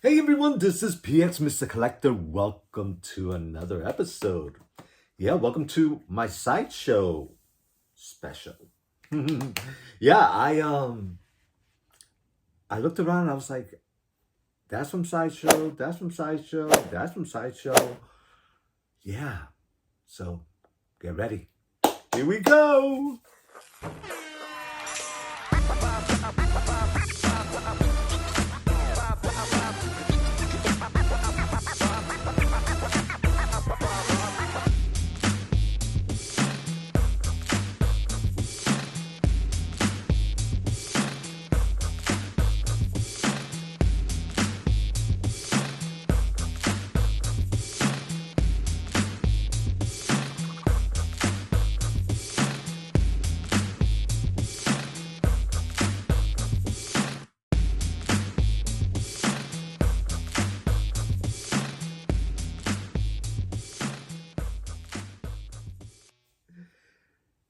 Hey everyone, this is PX Mr. Collector. Welcome to another episode. Yeah, welcome to my Sideshow special. Yeah, I looked around and I was like, that's from Sideshow, that's from Sideshow, that's from Sideshow. Yeah. So get ready. Here we go.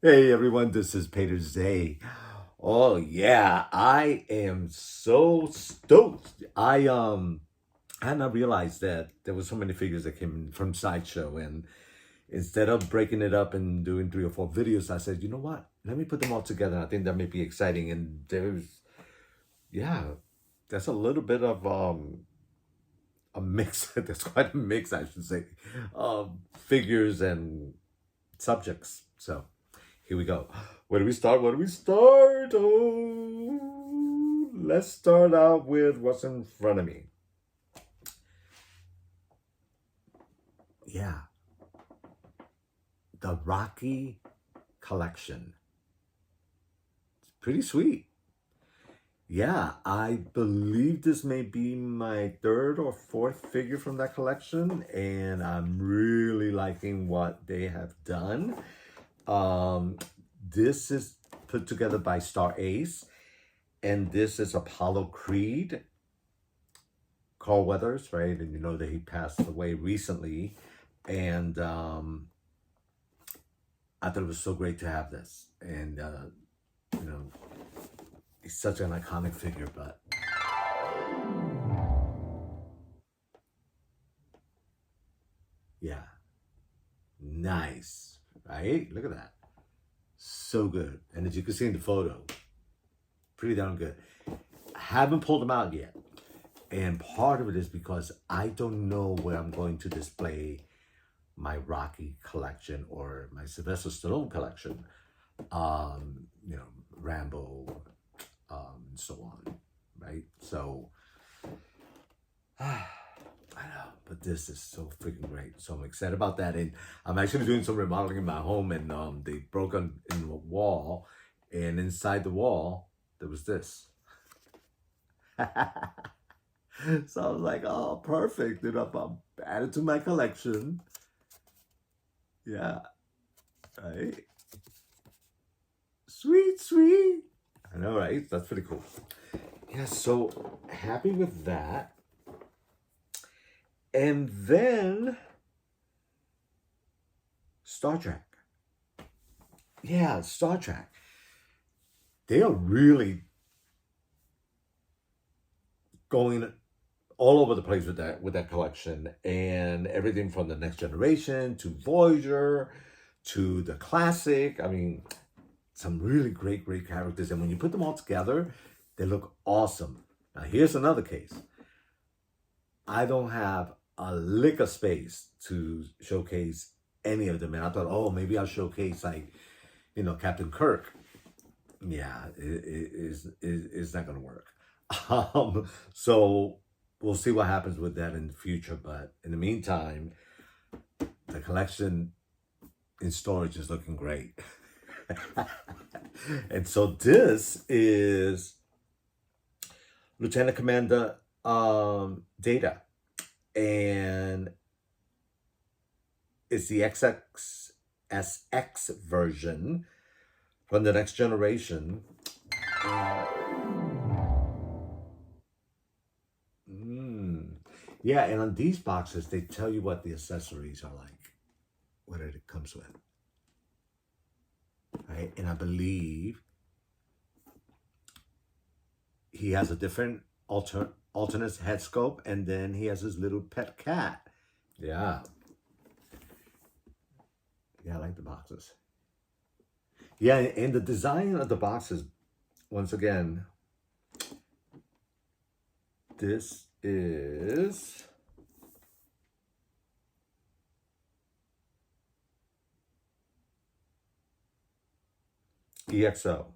Hey everyone, this is Peter Zay. Oh yeah, I am so stoked. I had not realized that there was so many figures that came in from Sideshow, and instead of breaking it up and doing 3 or 4 videos, I said, you know what? Let me put them all together. I think that may be exciting. And yeah, that's a little bit of a mix. That's quite a mix, I should say, of figures and subjects. So here we go. Where do we start? Where do we start? Oh, let's start out with what's in front of me. Yeah, the Rocky collection. It's pretty sweet. Yeah, I believe this may be my third or fourth figure from that collection, and I'm really liking what they have done. This is put together by Star Ace, and this is Apollo Creed, Carl Weathers, right? And you know that he passed away recently, and I thought it was so great to have this, and you know, he's such an iconic figure, but yeah, nice, right? Look at that. So good. And as you can see in the photo, pretty darn good. I haven't pulled them out yet. And part of it is because I don't know where I'm going to display my Rocky collection or my Sylvester Stallone collection. You know, Rambo, and so on, right? So, I know, but this is so freaking great. So I'm excited about that. And I'm actually doing some remodeling in my home, and they broke in the wall, and inside the wall there was this. So I was like, oh, perfect. You know, I'll add it to my collection. Yeah, right. Sweet, sweet. I know, right? That's pretty cool. Yeah, so happy with that. And then Star Trek. Yeah, Star Trek. They are really going all over the place with that collection, and everything from the Next Generation to Voyager to the classic. I mean, some really great characters, and when you put them all together, they look awesome. Now here's another case. I don't have a lick of space to showcase any of them, and I thought, oh, maybe I'll showcase, like, you know, Captain Kirk. Yeah, it's not gonna work. So we'll see what happens with that in the future. But in the meantime, the collection in storage is looking great. And so this is Lieutenant Commander Data, and it's the XXSX version from the Next Generation. Yeah, and on these boxes, they tell you what the accessories are like, what it comes with, right? And I believe he has a different alternate head sculpt, and then he has his little pet cat. Yeah. Yeah, I like the boxes. Yeah, and the design of the boxes, once again, this is EXO.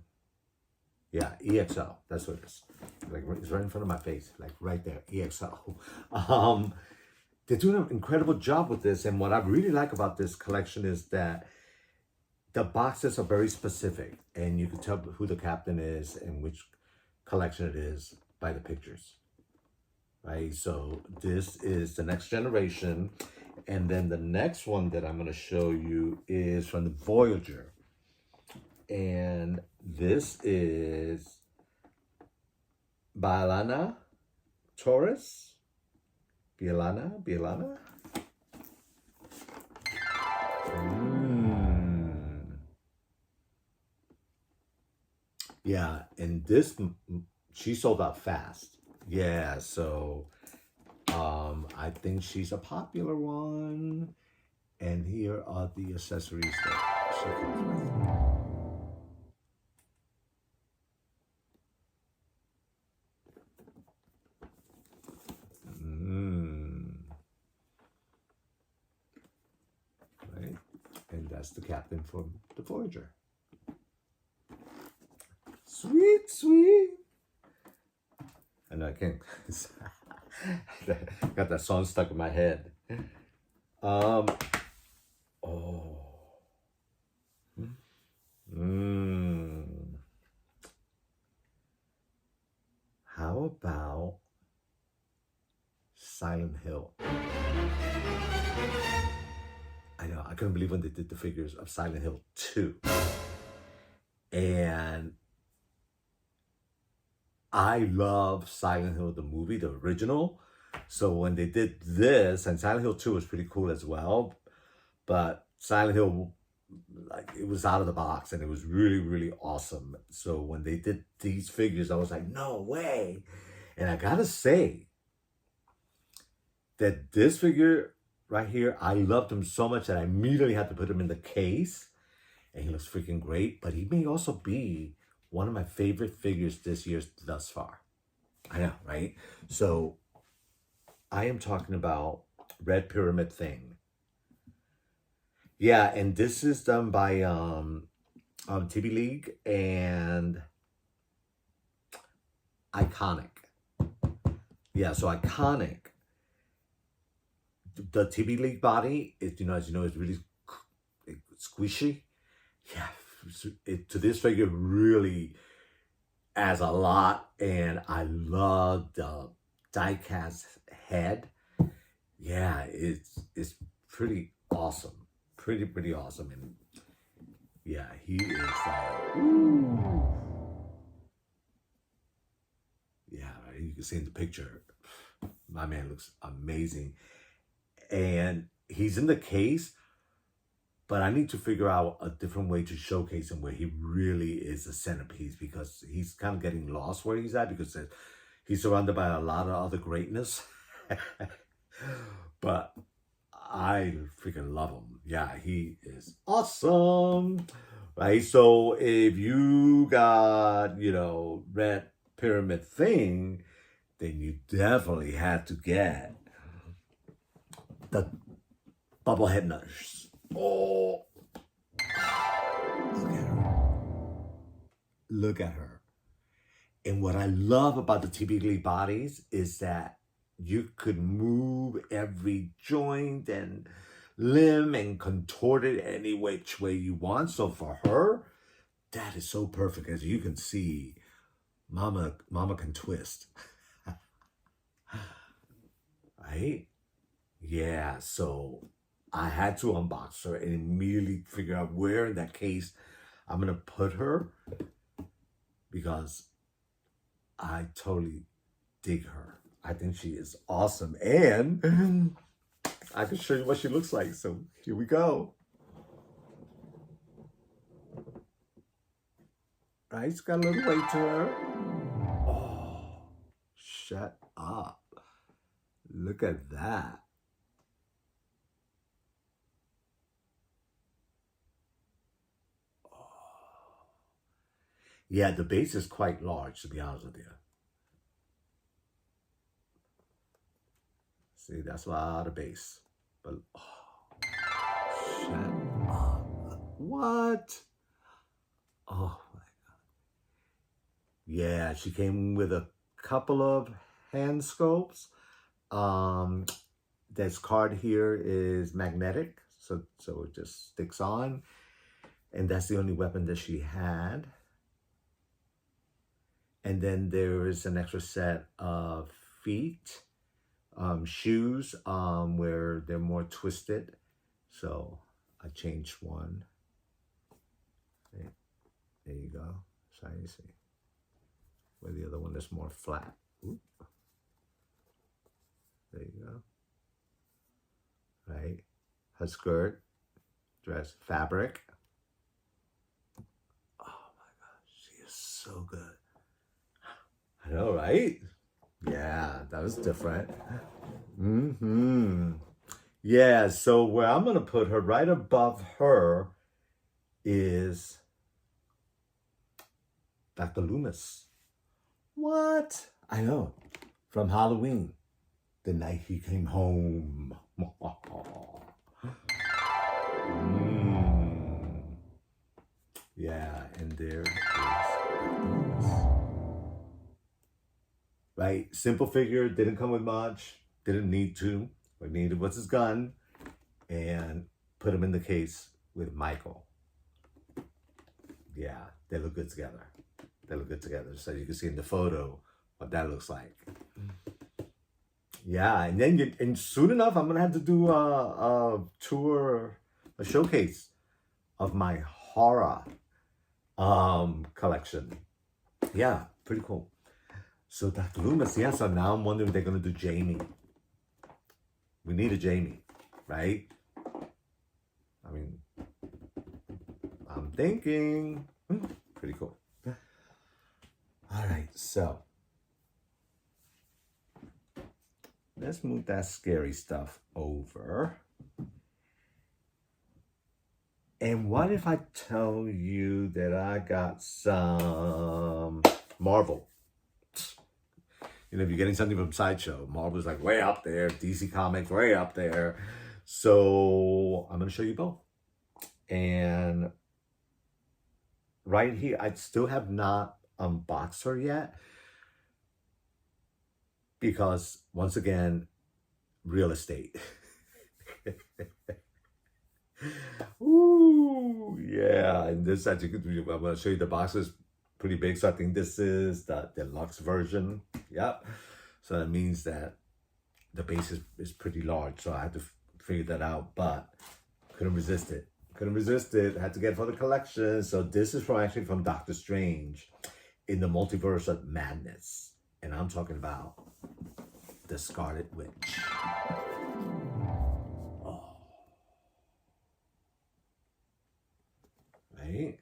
Yeah, EXO. That's what it is. Like it's right in front of my face, like right there, EXO. They're doing an incredible job with this, and what I really like about this collection is that the boxes are very specific, and you can tell who the captain is and which collection it is by the pictures. Right? So this is the next generation, and then the next one that I'm going to show you is from the Voyager. And this is Bielana Taurus. Bielana. Yeah, and this, she sold out fast. Yeah, so I think she's a popular one. And here are the accessories that she comes with. Right? And that's the captain from the Voyager. Sweet, sweet. I know I can't. Got that song stuck in my head. Oh. How about Silent Hill? I know, I couldn't believe when they did the figures of Silent Hill 2. And I love Silent Hill, the movie, the original. So when they did this, and Silent Hill 2 was pretty cool as well, but Silent Hill, like, it was out of the box and it was really, really awesome. So when they did these figures, I was like, no way. And I gotta say that this figure right here, I loved him so much that I immediately had to put him in the case. And he looks freaking great, but he may also be one of my favorite figures this year thus far. I know, right? So I am talking about Red Pyramid Thing. Yeah, and this is done by TB League and Iconic. Yeah, so Iconic. The TB League body is, as you know, is really squishy. Yeah, to this figure really adds a lot, and I love the die-cast head. Yeah, it's pretty awesome, pretty awesome, and yeah, he is like, ooh. Yeah, you can see in the picture, my man looks amazing, and he's in the case. But I need to figure out a different way to showcase him where he really is a centerpiece, because he's kind of getting lost where he's at, because he's surrounded by a lot of other greatness. But I freaking love him. Yeah, he is awesome. Right? So if you got, Red Pyramid Thing, then you definitely had to get the bobblehead nurse. Oh, look at her. Look at her. And what I love about the TB League bodies is that you could move every joint and limb and contort it any which way you want. So for her, that is so perfect. As you can see, mama can twist. Right? Yeah, so I had to unbox her and immediately figure out where in that case I'm going to put her, because I totally dig her. I think she is awesome. And I can show you what she looks like. So here we go. Right? She's got a little weight to her. Oh, shut up. up. Look at that. Yeah, the base is quite large, to be honest with you. See, that's a lot of base. But, oh, shut up. What? Oh, my God. Yeah, she came with a couple of hand scopes. This card here is magnetic, so it just sticks on. And that's the only weapon that she had. And then there is an extra set of feet, shoes, where they're more twisted. So I changed one. There you go. So you see. Where the other one is more flat. Oop. There you go. Right? Her skirt, dress, fabric. Oh my gosh, she is so good. I know, right? Yeah, that was different. Yeah, so where I'm going to put her right above her is Dr. Loomis. What? I know. From Halloween. The night he came home. Yeah, and there is Dr. Loomis. Right? Simple figure, didn't come with much, didn't need to. What needed was his gun, and put him in the case with Michael. Yeah, they look good together. They look good together. So you can see in the photo what that looks like. Yeah, and then and soon enough, I'm gonna have to do a tour, a showcase of my horror collection. Yeah, pretty cool. So Dr. Loomis, yeah, so now I'm wondering if they're going to do Jamie. We need a Jamie, right? I mean, I'm thinking. Pretty cool. All right, so let's move that scary stuff over. And what if I tell you that I got some Marvel? You know, if you're getting something from Sideshow, Marvel's like way up there, DC Comics way up there. So I'm going to show you both. And right here, I still have not unboxed her yet. Because, once again, real estate. Ooh, yeah. And this, I'm going to show you the boxes. Pretty big, so I think this is the deluxe version. Yep. So that means that the base is pretty large, so I had to figure that out, but couldn't resist it. Had to get it for the collection. So this is actually from Doctor Strange in the Multiverse of Madness, and I'm talking about the Scarlet Witch. Oh. Right?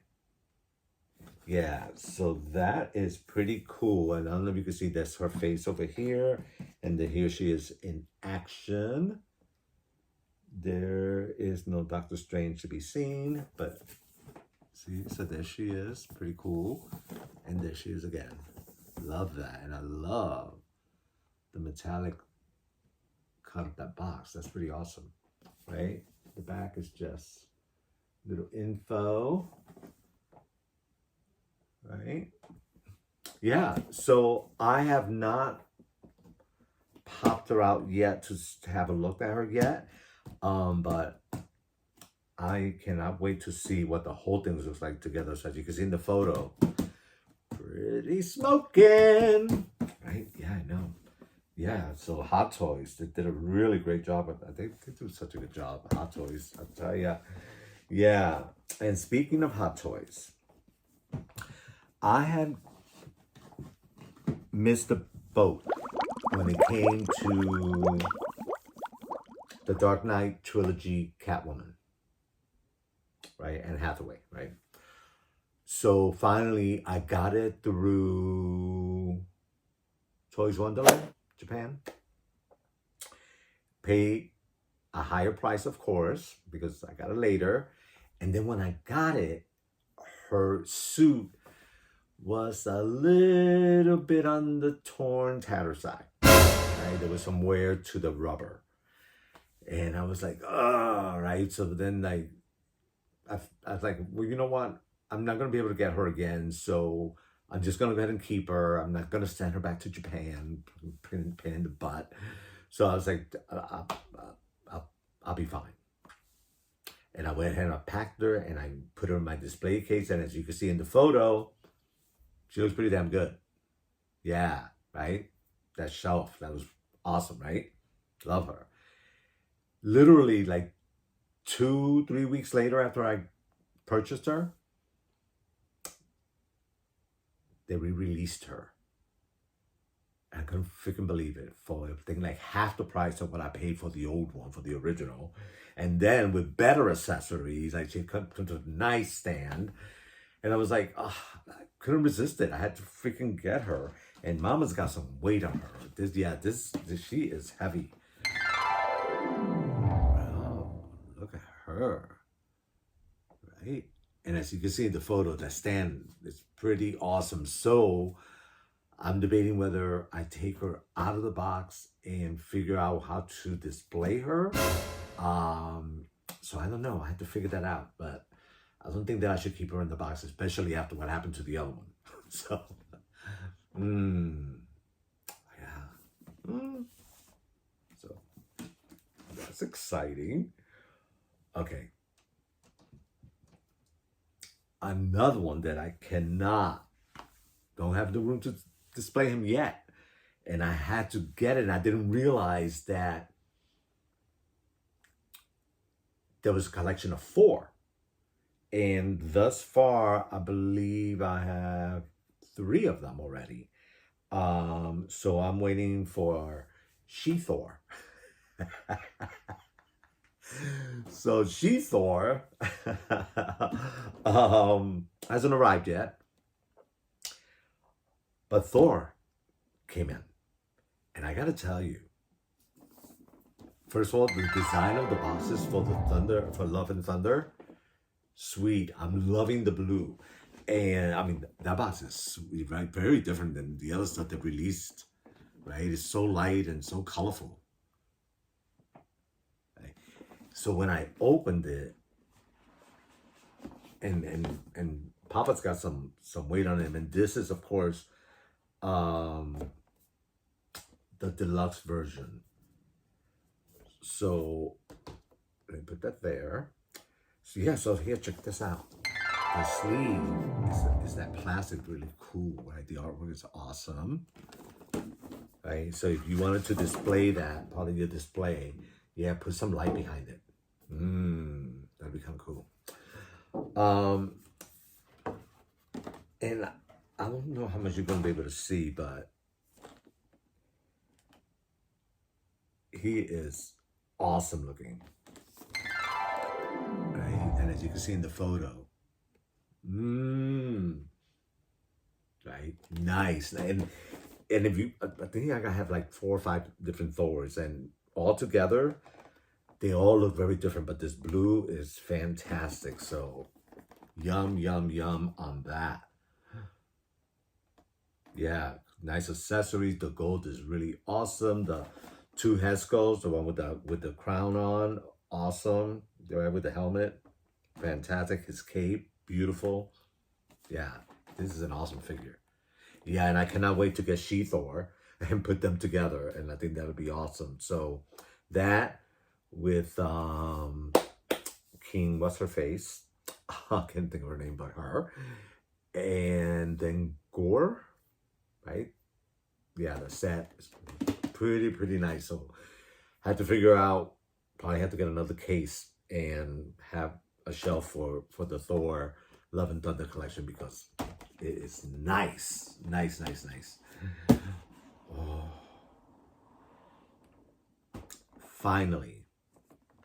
Yeah, so that is pretty cool. And I don't know if you can see that's her face over here. And then here she is in action. There is no Doctor Strange to be seen. But see, so there she is. Pretty cool. And there she is again. Love that. And I love the metallic cut of that box. That's pretty awesome. Right? The back is just little info. Right? Yeah, so I have not popped her out yet to have a look at her yet, but I cannot wait to see what the whole thing looks like together. So as you can see in the photo, pretty smoking, right? Yeah, I know. Yeah, so Hot Toys, they did a really great job. They do such a good job, Hot Toys, I'll tell you. Yeah, and speaking of Hot Toys, I had missed the boat when it came to the Dark Knight trilogy Catwoman, right? And Hathaway, right? So finally, I got it through Toys Wonderland. Japan. Paid a higher price, of course, because I got it later. And then when I got it, her suit was a little bit on the torn tatter side. Right? There was some wear to the rubber. And I was like, oh, right. So then like I was like, well, you know what? I'm not gonna be able to get her again. So I'm just gonna go ahead and keep her. I'm not gonna send her back to Japan, pain in the butt. So I was like, I'll be fine. And I went ahead and I packed her and I put her in my display case. And as you can see in the photo, she looks pretty damn good. Yeah, right? That shelf, that was awesome, right? Love her. Literally like 2-3 weeks later after I purchased her, they re-released her. I couldn't freaking believe it, for a thing like half the price of what I paid for the old one, for the original. And then with better accessories, like she comes to a nice stand. And I was like, oh, I couldn't resist it. I had to freaking get her. And Mama's got some weight on her. This she is heavy. Oh, look at her. Right? And as you can see in the photo, that stand is pretty awesome. So I'm debating whether I take her out of the box and figure out how to display her. So I don't know. I have to figure that out. But I don't think that I should keep her in the box, especially after what happened to the other one. So, yeah. So that's exciting. Okay. Another one that I don't have the room to display him yet. And I had to get it. And I didn't realize that there was a collection of 4. And thus far, I believe I have 3 of them already. So I'm waiting for Thor. So Thor hasn't arrived yet. But Thor came in. And I gotta tell you, first of all, the design of the boxes for Love and Thunder, sweet. I'm loving the blue. And I mean, that box is sweet, right? Very different than the other stuff they released, right? It's so light and so colorful. Right? So when I opened it, and Papa's got some weight on him, and this is, of course, the deluxe version. So let me put that there. So yeah, so here, check this out. The sleeve is that plastic, really cool, right? The artwork is awesome, right? So if you wanted to display that, part of your display, yeah, put some light behind it. That'd become cool. And I don't know how much you're gonna be able to see, but he is awesome looking, right? And as you can see in the photo, right, nice. And if you, I think I have like 4 or 5 different Thors, and all together, they all look very different. But this blue is fantastic. So, yum on that. Yeah, nice accessories. The gold is really awesome. The 2 head skulls, the one with the crown on, awesome. Right, with the helmet, fantastic. His cape, beautiful. Yeah, this is an awesome figure. Yeah, and I cannot wait to get Thor and put them together, and I think that would be awesome. So that with King, what's her face? I can't think of her name, but her. And then Gore, right? Yeah, the set is pretty nice. So I had to figure out, probably have to get another case and have a shelf for the Thor Love and Thunder collection, because it is nice. Oh. Finally.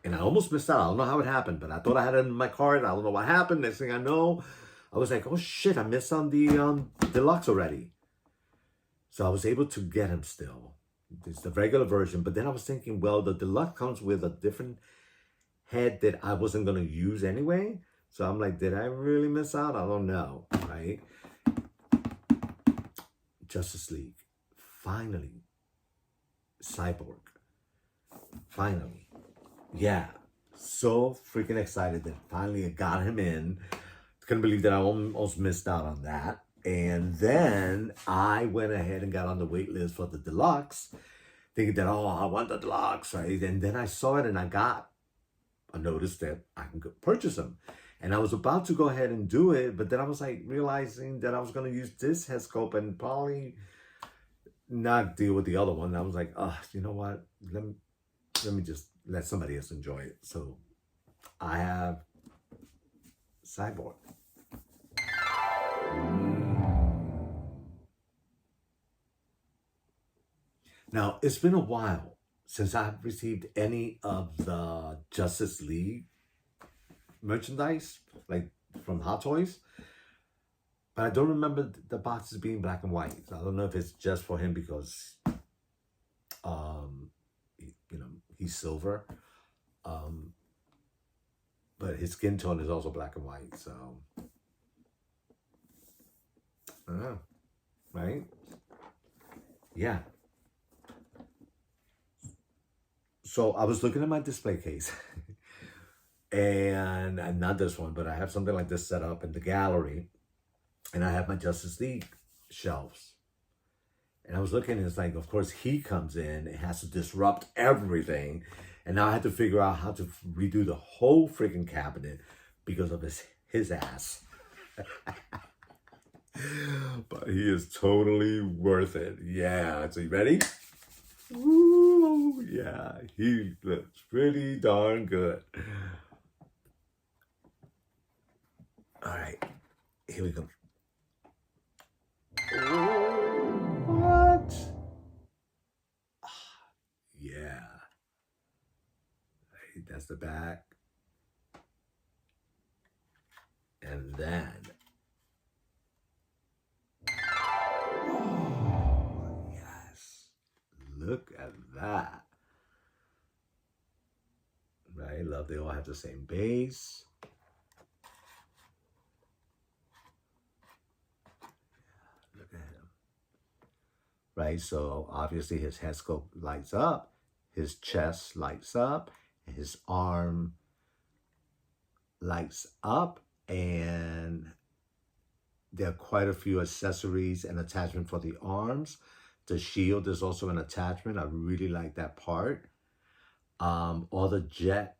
And I almost missed out. I don't know how it happened, but I thought I had it in my cart. I don't know what happened. Next thing I know, I was like, oh shit, I missed on the deluxe already. So I was able to get him still. It's the regular version. But then I was thinking, well, the deluxe comes with a different head that I wasn't gonna use anyway. So I'm like, did I really miss out? I don't know, right? Justice League. Finally. Cyborg. Finally. Yeah. So freaking excited that finally I got him in. Couldn't believe that I almost missed out on that. And then I went ahead and got on the wait list for the deluxe, thinking that, oh, I want the deluxe, right? And then I saw it and I got a notice that I can go purchase them. And I was about to go ahead and do it, but then I was like realizing that I was going to use this head sculpt and probably not deal with the other one. I was like, oh, you know what? Let me just let somebody else enjoy it. So I have Cyborg. Now, it's been a while since I've received any of the Justice League merchandise, like from Hot Toys. But I don't remember the boxes being black and white. So I don't know if it's just for him because, he's silver. But his skin tone is also black and white. So, I don't know, right? Yeah. So I was looking at my display case. And not this one, but I have something like this set up in the gallery. And I have my Justice League shelves. And I was looking, and it's like, of course, he comes in, it has to disrupt everything. And now I had to figure out how to redo the whole freaking cabinet because of his ass. But he is totally worth it. Yeah. So you ready? Woo! Yeah, he looks pretty darn good. All right, here we go. What? Yeah. That's the back. And then, oh, yes. Look at that. Right? Love they all have the same base. Look at him. Right? So obviously his head sculpt lights up, his chest lights up, his arm lights up, and there are quite a few accessories and attachment for the arms. The shield is also an attachment. I really like that part. All the jets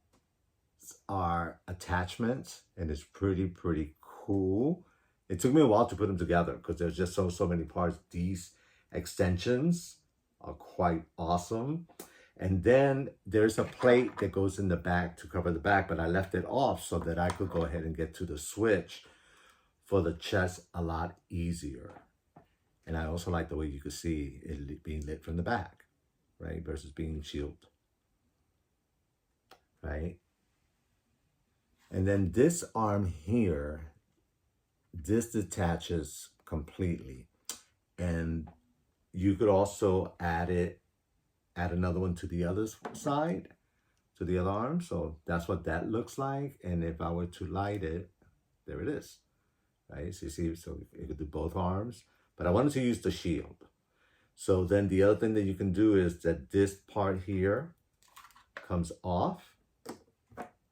are attachments, and it's pretty cool. It took me a while to put them together because there's just so many parts. These extensions are quite awesome. And then there's a plate that goes in the back to cover the back, but I left it off so that I could go ahead and get to the switch for the chest a lot easier. And I also like the way you could see it being lit from the back, right? Versus being shielded, right? And then this arm here, this detaches completely. And you could also add another one to the other side, to the other arm. So that's what that looks like. And if I were to light it, there it is, right? So you see, so you could do both arms, but I wanted to use the shield. So then the other thing that you can do is that this part here comes off,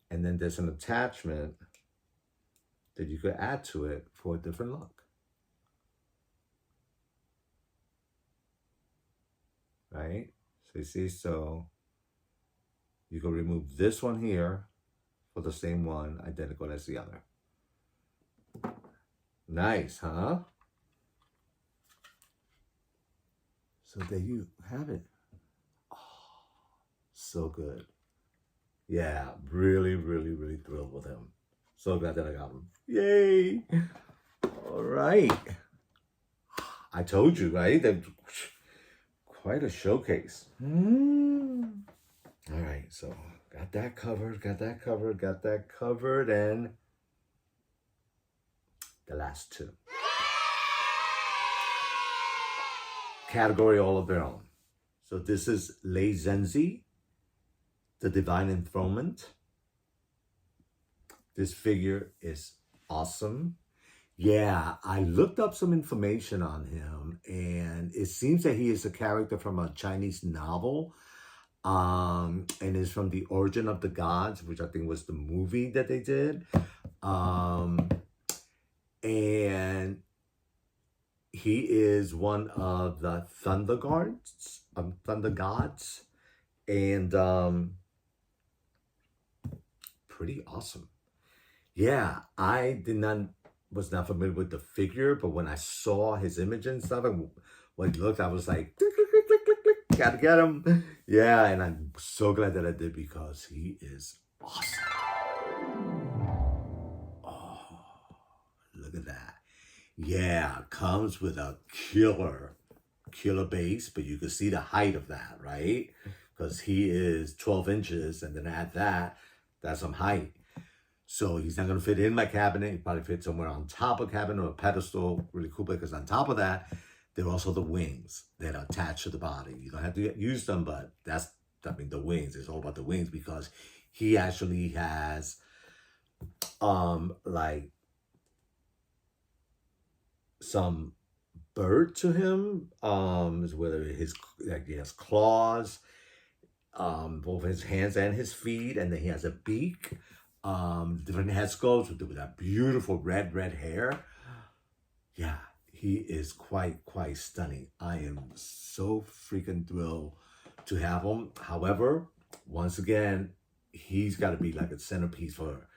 and then there's an attachment that you could add to it for a different look. Right? So you see, so you can remove this one here for the same one, identical as the other. Nice, huh? So there you have it. Oh, so good. Yeah, really thrilled with him. So glad that I got him. Yay! All right. I told you, right? That quite a showcase. All right, so got that covered, and the last two. Category all of their own. So this is Lei Zenzi, the Divine Enthronement. This figure is awesome. Yeah, I looked up some information on him, and it seems that he is a character from a Chinese novel, and is from The Origin of the Gods, which I think was the movie that they did. And he is one of the Thunder Gods, and pretty awesome. Yeah, I was not familiar with the figure, but when I saw his image and stuff and when he looked, I was like, click, click, click, click, click, click, gotta get him. Yeah, and I'm so glad that I did because he is awesome. Oh, look at that. Yeah, comes with a killer base, but you can see the height of that, right? Because he is 12 inches, and then add that's some height. So he's not going to fit in my cabinet. He probably fits somewhere on top of a cabinet or a pedestal. Really cool because on top of that, there are also the wings that are attached to the body. You don't have to use them, but the wings. It's all about the wings because he actually has like some bird to him. Whether he has claws, both his hands and his feet, and then he has a beak. Different head sculpts with that beautiful red hair. Yeah, he is quite stunning. I am so freaking thrilled to have him. However, once again, he's got to be like a centerpiece for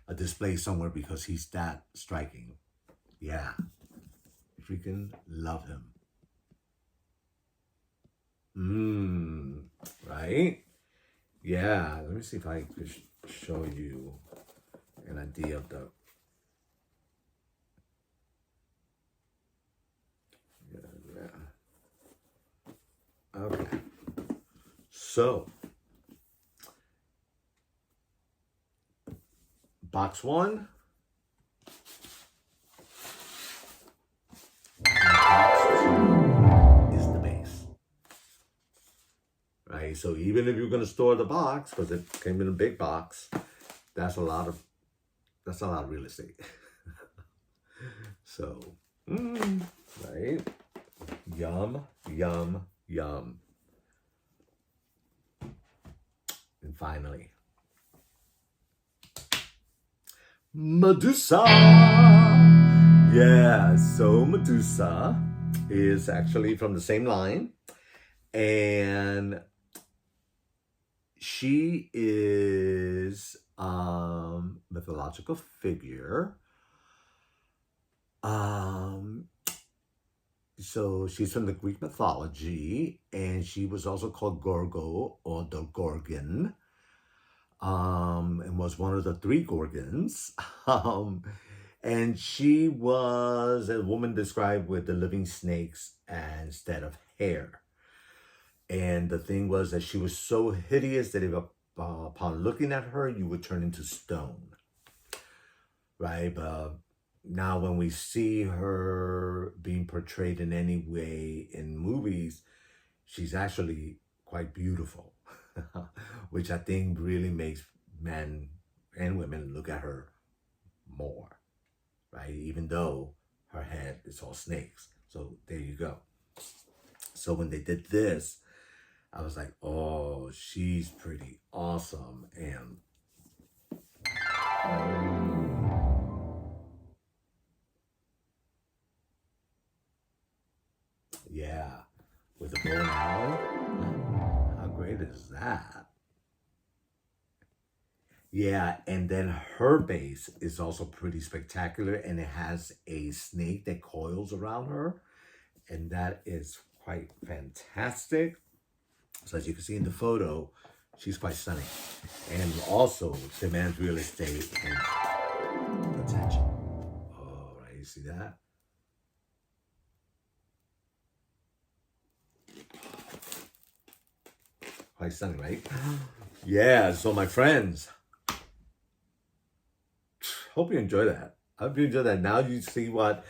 a display somewhere because he's that striking. Yeah, freaking love him. Right? Yeah, let me see if I could show you an idea of the okay. So box one, box two is the base. Right? So even if you're gonna store the box, because it came in a big box, that's a lot of real estate. So, right? Yum. And finally, Medusa. Yeah, so Medusa is actually from the same line, and she is mythological figure. So she's from the Greek mythology, and she was also called Gorgo or the Gorgon, and was one of the three Gorgons. And she was a woman described with the living snakes instead of hair. And the thing was that she was so hideous that if upon looking at her, you would turn into stone, right? But now when we see her being portrayed in any way in movies, she's actually quite beautiful, which I think really makes men and women look at her more, right? Even though her head is all snakes. So there you go. So when they did this, I was like, oh, she's pretty awesome. And yeah, with a bow and arrow. How great is that? Yeah, and then her base is also pretty spectacular, and it has a snake that coils around her, and that is quite fantastic. So as you can see in the photo, she's quite stunning, and also demands real estate and attention. Oh, right, you see that? Quite stunning, right? Yeah, so my friends, hope you enjoy that. I hope you enjoy that. Now you see what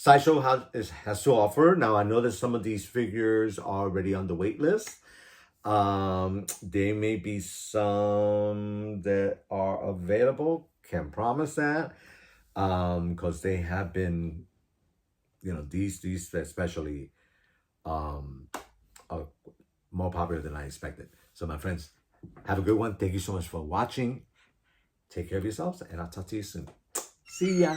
Sideshow has to offer. Now, I know that some of these figures are already on the wait list. There may be some that are available. Can't promise that. Because they have been, you know, these especially are more popular than I expected. So my friends, have a good one. Thank you so much for watching. Take care of yourselves, and I'll talk to you soon. See ya.